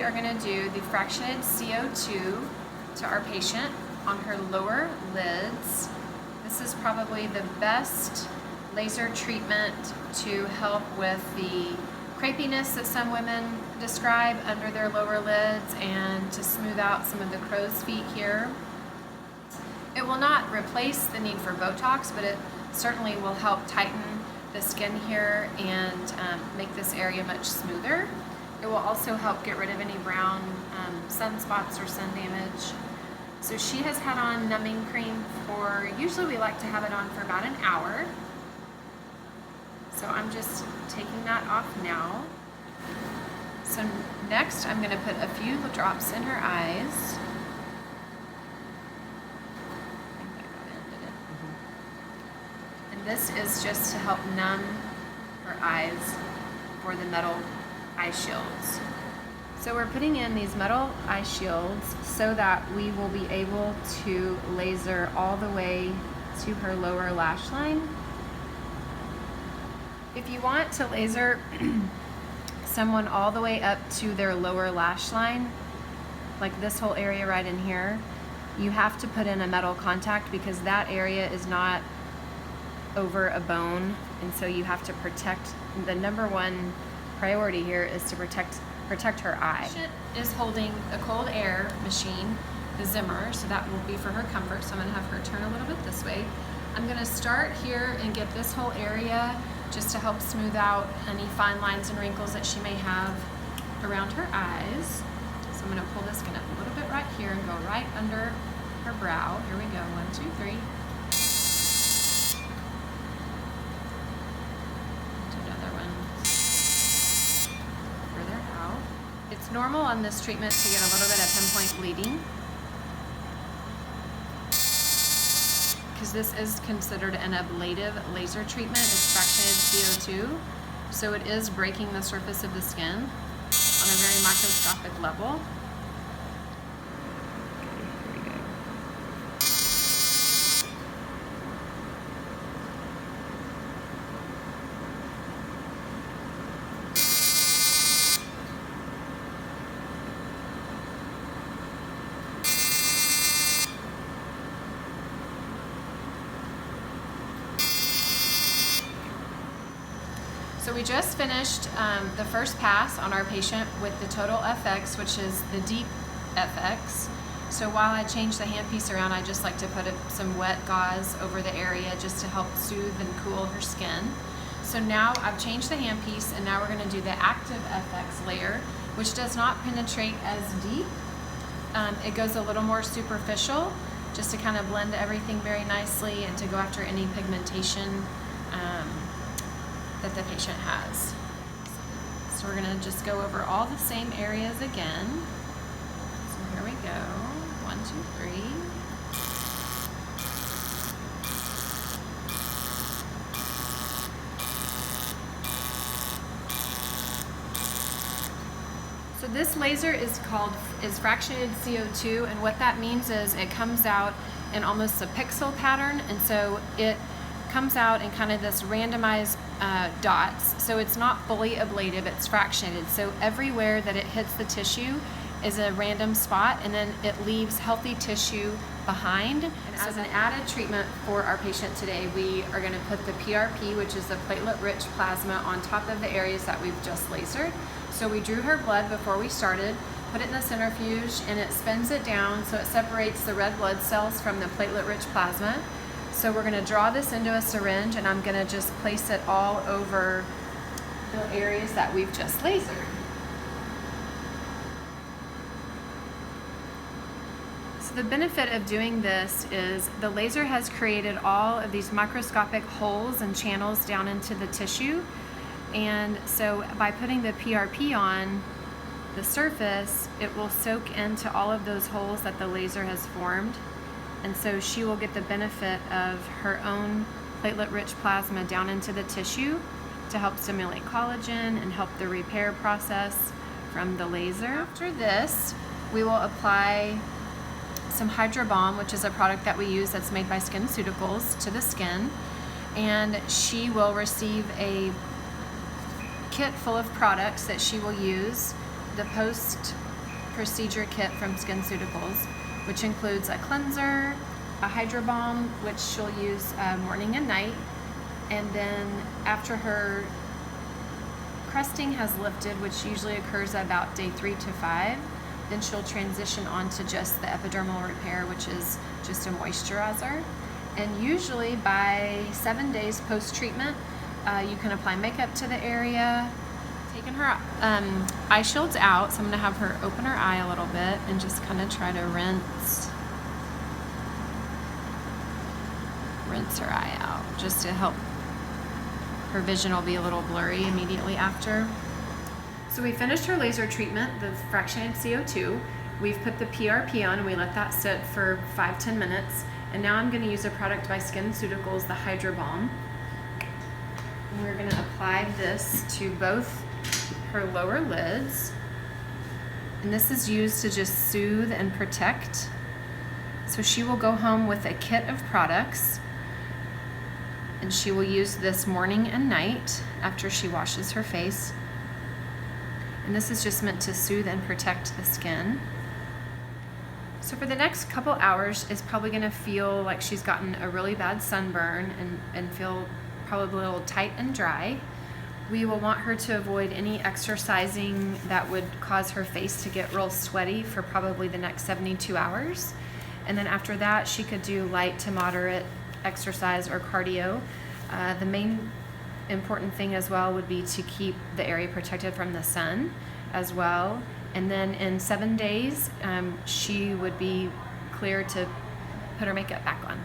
we are going to do the fractionated CO2 to our patient on her lower lids. This is probably the best laser treatment to help with the crepiness that some women describe under their lower lids and to smooth out some of the crow's feet here. It will not replace the need for Botox, but it certainly will help tighten the skin here and make this area much smoother. It will also help get rid of any brown sunspots or sun damage. So she has had on numbing cream for, usually we like to have it on for about an hour. So I'm just taking that off now. So next I'm going to put a few drops in her eyes. And this is just to help numb her eyes for the metal eye shields. So we're putting in these metal eye shields so that we will be able to laser all the way to her lower lash line. If you want to laser someone all the way up to their lower lash line, like this whole area right in here, you have to put in a metal contact because that area is not over a bone, and so you have to protect. The number one priority here is to protect her eye. The patient is holding a cold air machine, the Zimmer, so that will be for her comfort. So I'm going to have her turn a little bit this way. I'm going to start here and get this whole area just to help smooth out any fine lines and wrinkles that she may have around her eyes. So I'm going to pull this skin up a little bit right here and go right under her brow. Here we go, 1, 2, 3. It's normal on this treatment to get a little bit of pinpoint bleeding because this is considered an ablative laser treatment. It's fractionated CO2, so it is breaking the surface of the skin on a very microscopic level. So we just finished the first pass on our patient with the Total FX, which is the Deep FX. So while I change the handpiece around, I just like to put some wet gauze over the area just to help soothe and cool her skin. So now I've changed the handpiece, and now we're going to do the Active FX layer, which does not penetrate as deep. It goes a little more superficial, just to kind of blend everything very nicely and to go after any pigmentation that the patient has. So we're going to just go over all the same areas again. So here we go. 1, 2, 3. So this laser is fractionated CO2, and what that means is it comes out in almost a pixel pattern, and so it comes out in kind of this randomized dots. So it's not fully ablative, it's fractionated. So everywhere that it hits the tissue is a random spot, and then it leaves healthy tissue behind. And as an added treatment for our patient today, we are going to put the PRP, which is the platelet-rich plasma, on top of the areas that we've just lasered. So we drew her blood before we started, put it in the centrifuge, and it spins it down so it separates the red blood cells from the platelet-rich plasma. So we're going to draw this into a syringe, and I'm going to just place it all over the areas that we've just lasered. So the benefit of doing this is the laser has created all of these microscopic holes and channels down into the tissue, and so by putting the PRP on the surface, it will soak into all of those holes that the laser has formed. And so she will get the benefit of her own platelet-rich plasma down into the tissue to help stimulate collagen and help the repair process from the laser. After this, we will apply some Hydro Balm, which is a product that we use that's made by SkinCeuticals, to the skin. And she will receive a kit full of products that she will use. The post procedure kit from SkinCeuticals, which includes a cleanser, a hydro balm, which she'll use morning and night, and then after her crusting has lifted, which usually occurs at about day 3 to 5, then she'll transition on to just the epidermal repair, which is just a moisturizer. And usually by 7 days post-treatment, you can apply makeup to the area. Taking her eye shields out, so I'm gonna have her open her eye a little bit and just kind of try to rinse her eye out, just to help. Her vision will be a little blurry immediately after. So we finished her laser treatment, the fractionated CO2. We've put the PRP on and we let that sit for 5-10 minutes. And now I'm gonna use a product by SkinCeuticals, the Hydro Balm. And we're gonna apply this to both her lower lids. And this is used to just soothe and protect. So she will go home with a kit of products, and she will use this morning and night after she washes her face. And this is just meant to soothe and protect the skin. So for the next couple hours, it's probably gonna feel like she's gotten a really bad sunburn and feel probably a little tight and dry. We will want her to avoid any exercising that would cause her face to get real sweaty for probably the next 72 hours. And then after that, she could do light to moderate exercise or cardio. The main important thing as well would be to keep the area protected from the sun as well. And then in 7 days, she would be clear to put her makeup back on.